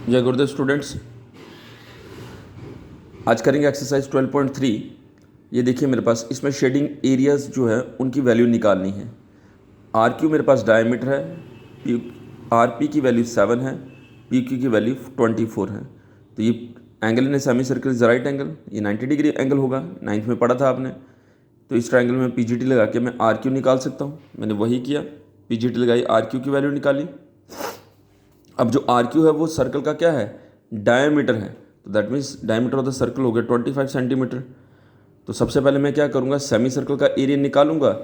जय गुरुदेव स्टूडेंट्स। आज करेंगे एक्सरसाइज 12.3। ये देखिए मेरे पास इसमें शेडिंग एरियाज जो है उनकी वैल्यू निकालनी है। आर क्यू मेरे पास डायमीटर है, आर पी की वैल्यू 7 है, पी क्यू की वैल्यू 24 है। तो ये angle in semi circle is right angle, ये 90 डिग्री एंगल होगा, 9th में पढ़ा था आपने। तो इस ट्रायंगल में पीजीटी लगा के मैं आर क्यू निकाल सकता हूँ। मैंने वही किया, पीजीटी लगाई, आर क्यू की वैल्यू निकाली। अब जो आर क्यू है वो सर्कल का क्या है, डायमीटर है। तो that means diameter of the circle हो गया 25 सेंटीमीटर। तो सबसे पहले मैं क्या करूँगा, सेमी सर्कल का एरिया निकालूंगा।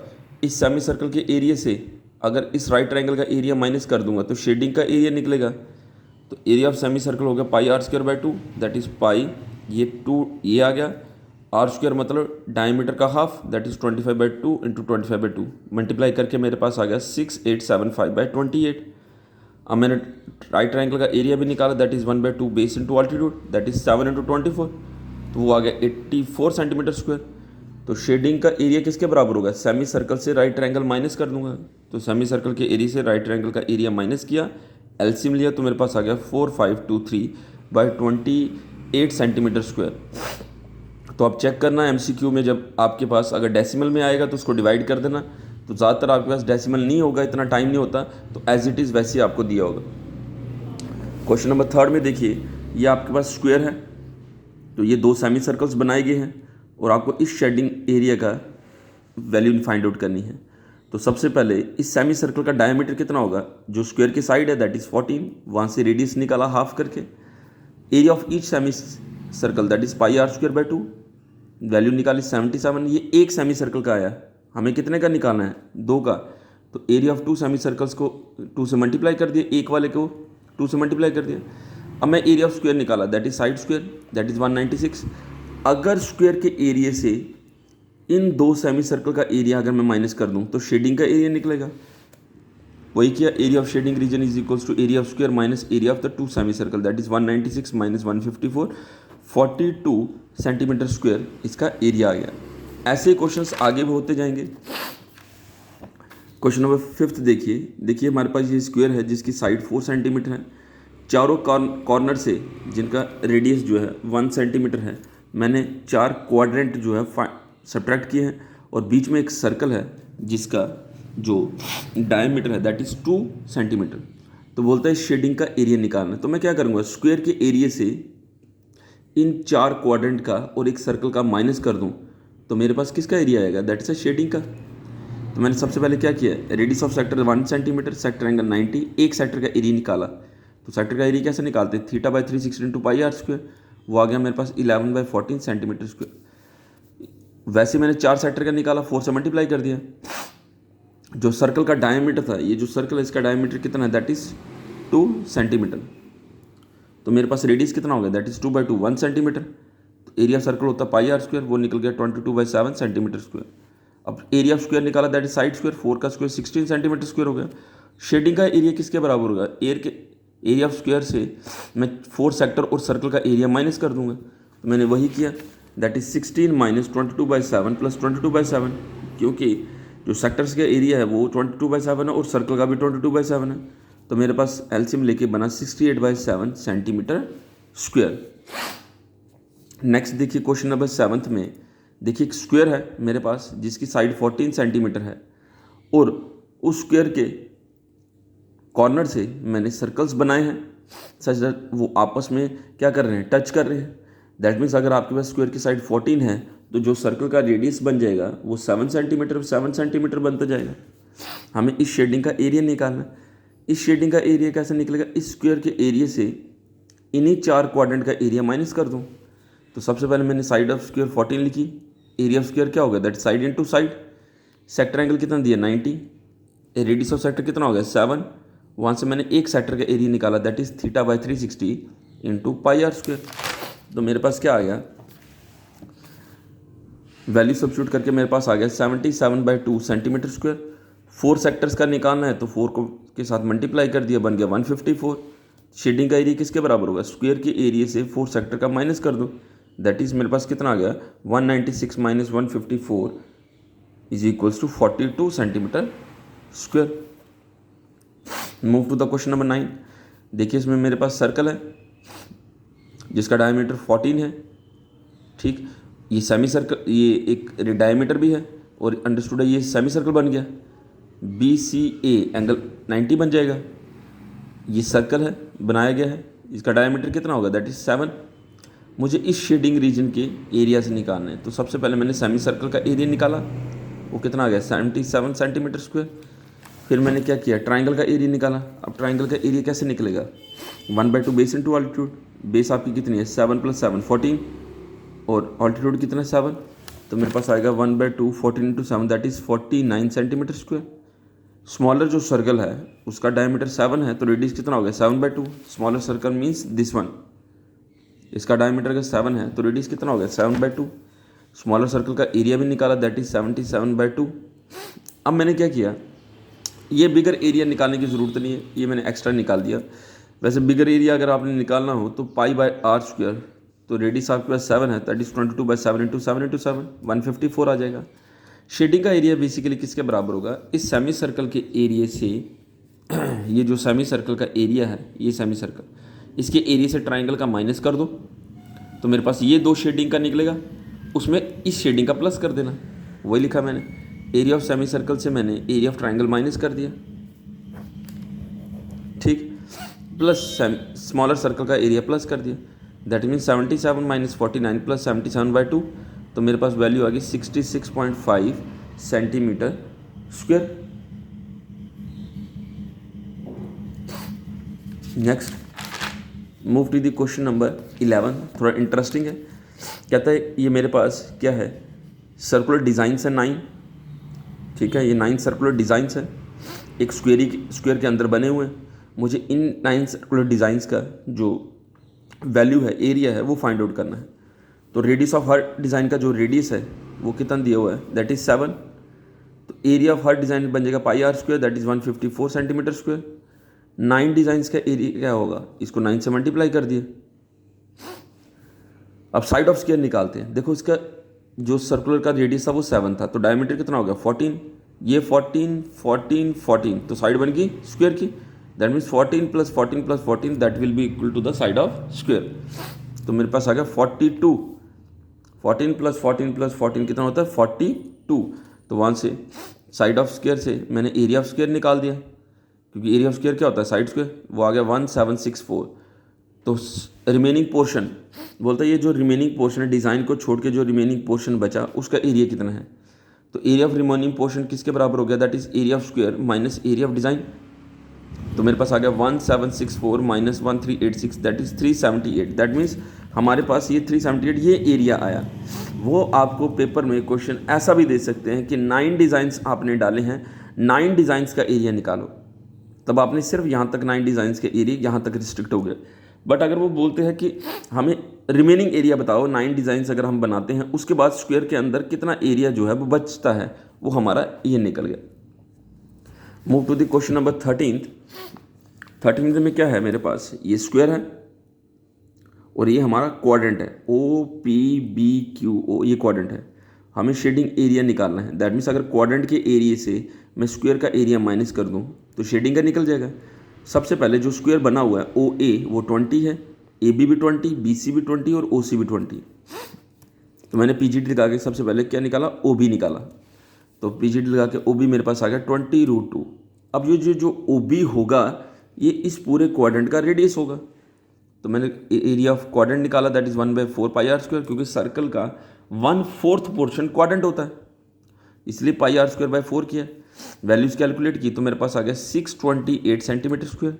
इस सेमी सर्कल के एरिया से अगर इस राइट ट्रायंगल का एरिया माइनस कर दूंगा तो शेडिंग का एरिया निकलेगा। तो एरिया ऑफ सेमी सर्कल हो गया pi r square by 2, that is pi, ये 2 ये आ गया, आर स्क्वायर मतलब डायमीटर का half, that is 25/2 into 25/2 multiply करके मेरे पास आ गया 6875/28। अब मैंने राइट ट्रायंगल का एरिया भी निकाला, that is 1/2 base into altitude, that is 7 into 24, तो वो आ गया 84 सेंटीमीटर स्क्वायर। तो शेडिंग का एरिया किसके बराबर होगा, सेमी सर्कल से राइट ट्रायंगल माइनस कर दूंगा। तो सेमी सर्कल के एरिया से राइट ट्रायंगल का एरिया माइनस किया, एलसीएम लिया, तो मेरे पास आ गया 4523/28 सेंटीमीटर स्क्वायर। तो आप चेक करना एमसीक्यू में, जब आपके पास अगर डेसिमल में आएगा तो उसको डिवाइड कर देना। तो ज़्यादातर आपके पास डेसिमल नहीं होगा, इतना टाइम नहीं होता, तो एज इट इज़ वैसे ही आपको दिया होगा। क्वेश्चन नंबर 3 में देखिए, ये आपके पास स्क्वायर है, तो ये 2 सेमी सर्कल्स बनाए गए हैं और आपको इस शेडिंग एरिया का वैल्यू फाइंड आउट करनी है। तो सबसे पहले इस सेमी सर्कल का डायमीटर कितना होगा, जो स्क्वायर की साइड है दैट इज़ 14, वहाँ से रेडियस निकाला हाफ करके। Area of each semi circle that is pi r square by 2, value निकाली 77। ये एक सेमी सर्कल का आया, हमें कितने का निकालना है, 2 का। तो एरिया ऑफ 2 सेमी सर्कल्स को 2 से मल्टीप्लाई कर दिया, एक वाले को 2 से मल्टीप्लाई कर दिया। अब मैं एरिया ऑफ स्क्वायर निकाला, that is side square, that is 196। अगर स्क्वायर के एरिया से इन 2 सेमी सर्कल का एरिया अगर मैं माइनस कर दूं तो शेडिंग का एरिया निकलेगा। वही किया, area of shading region is equals to area of square minus area of the 2 semi circle, that is 196 minus 154, 42 centimetre square इसका एरिया आ गया। ऐसे क्वेश्चंस आगे भी होते जाएंगे। क्वेश्चन नंबर 5 देखिए हमारे पास ये स्क्वायर है जिसकी साइड 4 सेंटीमीटर है, चारों कॉर्नर से जिनका रेडियस जो है 1 सेंटीमीटर है, मैंने 4 क्वाड्रेंट जो है सब्ट्रैक्ट किए हैं, और बीच में एक सर्कल है जिसका जो डायमीटर है दैट इज़ 2 सेंटीमीटर। तो बोलता है शेडिंग का एरिया निकालना। तो मैं क्या करूँगा, स्क्वायर के एरिया से इन 4 क्वाड्रेंट का और एक सर्कल का माइनस कर दूं तो मेरे पास किसका एरिया आएगा, दैट इज शेडिंग का। तो मैंने सबसे पहले क्या किया, radius of sector 1 centimetre, sector angle 90, एक सेक्टर का एरिया निकाला। तो सेक्टर का एरिया कैसे निकालते हैं, θ/360 इंटू पाई आर स्क्वायर, वो आ गया मेरे पास 11/14 सेंटीमीटर स्क्वायर। वैसे मैंने 4 सेक्टर का निकाला, 4 से मल्टीप्लाई कर दिया। जो सर्कल का डायमीटर था, ये जो सर्कल है इसका डायमीटर कितना है, दैट इज 2 सेंटीमीटर। तो मेरे पास रेडियस कितना हो गया, दैट इज 2/2 1 सेंटीमीटर। तो एरिया सर्कल होता है पाई आर स्क्वायर, वो निकल गया 22/7 सेंटीमीटर स्क्वायर। अब एरिया ऑफ स्क्वायर निकाला, दैट इज साइड स्क्वायर, 4 का स्क्वायर 16 सेंटीमीटर स्क्वायर हो गया। शेडिंग का एरिया किसके बराबर होगा, एरिया ऑफ स्क्वायर से मैं 4 सेक्टर और सर्कल का एरिया माइनस कर दूंगा। तो मैंने वही किया, दैट इज 16 माइनस 22/7 प्लस 22/7, क्योंकि जो सेक्टर्स का एरिया है वो 22/7 है और सर्कल का भी 22/7 है। तो मेरे पास एलसीएम लेके बना 68/7 सेंटीमीटर स्क्वायर। नेक्स्ट देखिए क्वेश्चन नंबर 7 में, देखिए एक स्क्वायर है मेरे पास जिसकी साइड 14 सेंटीमीटर है, और उस स्क्वायर के कॉर्नर से मैंने सर्कल्स बनाए हैं सच दैट वो आपस में क्या कर रहे हैं, टच कर रहे हैं। दैट मीन्स अगर आपके पास स्क्वायर की साइड 14 है तो जो सर्कल का रेडियस बन जाएगा वो 7 सेंटीमीटर बनता जाएगा। हमें इस शेडिंग का एरिया निकालना है। इस शेडिंग का एरिया कैसे निकलेगा, इस स्क्वायर के एरिया से इन्हीं 4 क्वाड्रेंट का एरिया माइनस कर दूं। तो सबसे पहले मैंने साइड ऑफ स्क्वायर 14 लिखी, एरिया ऑफ स्क्वायर क्या होगा, that side into side. Sector angle कितना दिया 90, रेडियस ऑफ सेक्टर कितना हो गया 7, वहाँ से मैंने एक सेक्टर का एरिया निकाला, that is θ/360 into pi r square. तो मेरे पास क्या आ गया, वैल्यू सब्स्टिट्यूट करके मेरे पास आ गया 77/2 सेंटीमीटर स्क्वायर। 4 सेक्टर्स का निकालना है तो 4 को के साथ मल्टीप्लाई कर दिया, बन गया 154। शेडिंग का एरिया किसके बराबर होगा, स्क्वायर के एरिया से 4 सेक्टर का माइनस कर दो, दैट इज मेरे पास कितना आ गया 196 minus 154 is equals to 42 centimetre square. Move to the question number 9। देखिए इसमें मेरे पास सर्कल है, जिसका डायमीटर 14 है। ठीक, ये सेमी सर्कल, ये एक डायमीटर भी है और अंडरस्टूड है, ये सेमी सर्कल बन गया। BCA एंगल 90 बन जाएगा। ये सर्कल है, बनाया गया है, इसका डायमीटर कितना होगा, दैट इज़ 7। मुझे इस शेडिंग रीजन के एरिया से निकालना है। तो सबसे पहले मैंने सेमी सर्कल का एरिया निकाला, वो कितना आ गया 77 सेंटीमीटर स्क्वायर। फिर मैंने क्या किया, ट्राइंगल का एरिया निकाला। अब ट्राइंगल का एरिया कैसे निकलेगा, 1/2 बेस इंटू ऑल्टीट्यूड। बेस आपकी कितनी है, 7 + 7 14, और ऑल्टीट्यूड कितना है 7, तो मेरे पास आएगा 1/2 14 × 7 that is 49 centimetre square. Smaller जो सर्कल है उसका डायमीटर 7 है, तो रेडियस कितना हो गया 7/2। Smaller circle means this one, इसका डायमीटर अगर 7 है तो रेडियस कितना हो गया 7/2। स्मॉलर सर्कल का एरिया भी निकाला, दैट इज़ 77/2। अब मैंने क्या किया, ये बिगर एरिया निकालने की ज़रूरत नहीं है, ये मैंने एक्स्ट्रा निकाल दिया। वैसे बिगर एरिया अगर आपने निकालना हो तो π/r², तो रेडियस आपके पास 7 है, दैट इज़ 22/7 × 7 × 7 154 आ जाएगा। शेडिंग का एरिया बेसिकली किसके बराबर होगा, इस सेमी सर्कल के एरिया से ये जो सेमी सर्कल का एरिया है, ये सेमी सर्कल, इसके एरिया से ट्राइंगल का माइनस कर दो, तो मेरे पास ये 2 शेडिंग का निकलेगा, उसमें इस शेडिंग का प्लस कर देना। वही लिखा मैंने, एरिया ऑफ सेमी सर्कल से मैंने एरिया ऑफ ट्राइंगल माइनस कर दिया। ठीक, प्लस स्मॉलर सर्कल का एरिया प्लस कर दिया, दैट मीन्स 77 - 49 + 77/2, तो मेरे पास वैल्यू आ गई 66.5 centimetre square. Next move to the question number 11, थोड़ा इंटरेस्टिंग है। कहता है ये मेरे पास क्या है, सर्कुलर डिज़ाइंस है 9। ठीक है, ये 9 सर्कुलर डिज़ाइंस है, एक स्क्वायर के अंदर बने हुए हैं। मुझे इन 9 सर्कुलर डिज़ाइंस का जो वैल्यू है, एरिया है, वो फाइंड आउट करना है। तो रेडियस ऑफ हर डिज़ाइन का जो रेडियस है वो कितना दिया हुआ है, दैट इज़ 7। तो एरिया ऑफ हर डिज़ाइन बन जाएगा πr², that is 154 centimetre square. 9 designs का एरिया क्या होगा, इसको 9 से मल्टीप्लाई कर दिया। अब साइड ऑफ स्क्वायर निकालते हैं। देखो इसका जो सर्कुलर का रेडियस था वो 7 था, तो डायमीटर कितना हो गया 14, ये 14 14 14, तो साइड बन गई स्क्वायर की, that means 14 + 14 + 14 that will be equal to the side of square. तो मेरे पास आ गया 42। 14 + 14 + 14 कितना होता है 42। तो वहाँ से साइड ऑफ स्क्वायर से मैंने एरिया ऑफ स्क्वायर निकाल दिया, क्योंकि एरिया ऑफ स्क्वायर क्या होता है साइड स्क्वायर, वो आ गया 1764। तो रिमेनिंग पोर्शन बोलता है, ये जो रिमेनिंग पोर्शन है डिज़ाइन को छोड़ के जो रिमेनिंग पोर्शन बचा उसका एरिया कितना है। तो एरिया ऑफ रिमेनिंग पोर्शन किसके बराबर हो गया, that is area of square minus area of design. तो मेरे पास आ गया 1764 - 1386 दैट इज़ 378। दैट मीन्स हमारे पास ये 378 ये एरिया आया। वो आपको पेपर में क्वेश्चन ऐसा भी दे सकते हैं कि 9 डिज़ाइंस आपने डाले हैं, 9 डिज़ाइंस का एरिया निकालो, तब आपने सिर्फ यहाँ तक 9 डिज़ाइंस के एरिया यहाँ तक रिस्ट्रिक्ट हो गए। बट अगर वो बोलते हैं कि हमें रिमेनिंग एरिया बताओ, 9 डिज़ाइंस अगर हम बनाते हैं उसके बाद स्क्वायर के अंदर कितना एरिया जो है वो बचता है, वो हमारा ये निकल गया। Move to the question number 13 में क्या है मेरे पास, ये स्क्वायर है और ये हमारा क्वाड्रेंट है, OPBQO, ये क्वाड्रेंट है। हमें शेडिंग एरिया निकालना है। दैट मीन्स अगर क्वाड्रेंट के एरिया से मैं स्क्वायर का एरिया माइनस कर दूं तो शेडिंग का निकल जाएगा। सबसे पहले जो स्क्वायर बना हुआ है OA वो 20 है, AB भी 20, BC भी 20 और OC भी 20। तो मैंने PGD लगा के सबसे पहले क्या निकाला, OB निकाला। तो PGD लगा के OB मेरे पास आ गया 20√2। अब ये जो OB होगा ये इस पूरे क्वाड्रेंट का रेडियस होगा। तो मैंने एरिया ऑफ क्वाड्रेंट निकाला, दैट इज़ 1/4 πr², क्योंकि सर्कल का 1/4 पोर्शन क्वाड्रेंट होता है, इसलिए πr²/4 किया। वैल्यूज़ कैलकुलेट की तो मेरे पास आ गया 628 सेंटीमीटर स्क्वायर।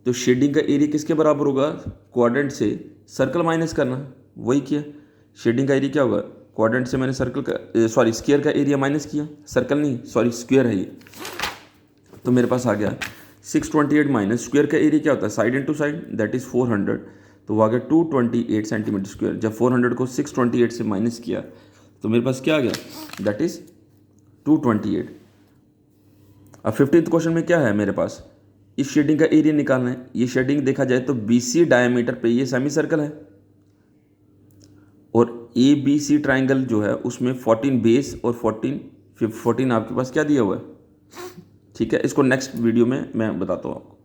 तो शेडिंग का एरिया किसके बराबर होगा, क्वाड्रेंट से सर्कल माइनस करना, वही किया। शेडिंग का एरिया क्या होगा, क्वाड्रेंट से मैंने सर्कल का स्क्वायर का एरिया माइनस किया, सर्कल नहीं स्क्वायर है ये। तो मेरे पास आ गया 628 माइनस स्क्वायर का एरिया क्या होता है side into side, that is 400। तो वो आ गया 228 सेंटीमीटर स्क्वायर। जब 400 को 628 से माइनस किया तो मेरे पास क्या आ गया, दैट इज़ 228। अब 15th क्वेश्चन में क्या है मेरे पास, इस शेडिंग का एरिया निकालना है। ये शेडिंग देखा जाए तो BC डायमीटर पे ये सेमी सर्कल है और ABC ट्राइंगल जो है उसमें 14 बेस और 14 आपके पास क्या दिया हुआ है। ठीक है, इसको नेक्स्ट वीडियो में मैं बताता हूँ आपको।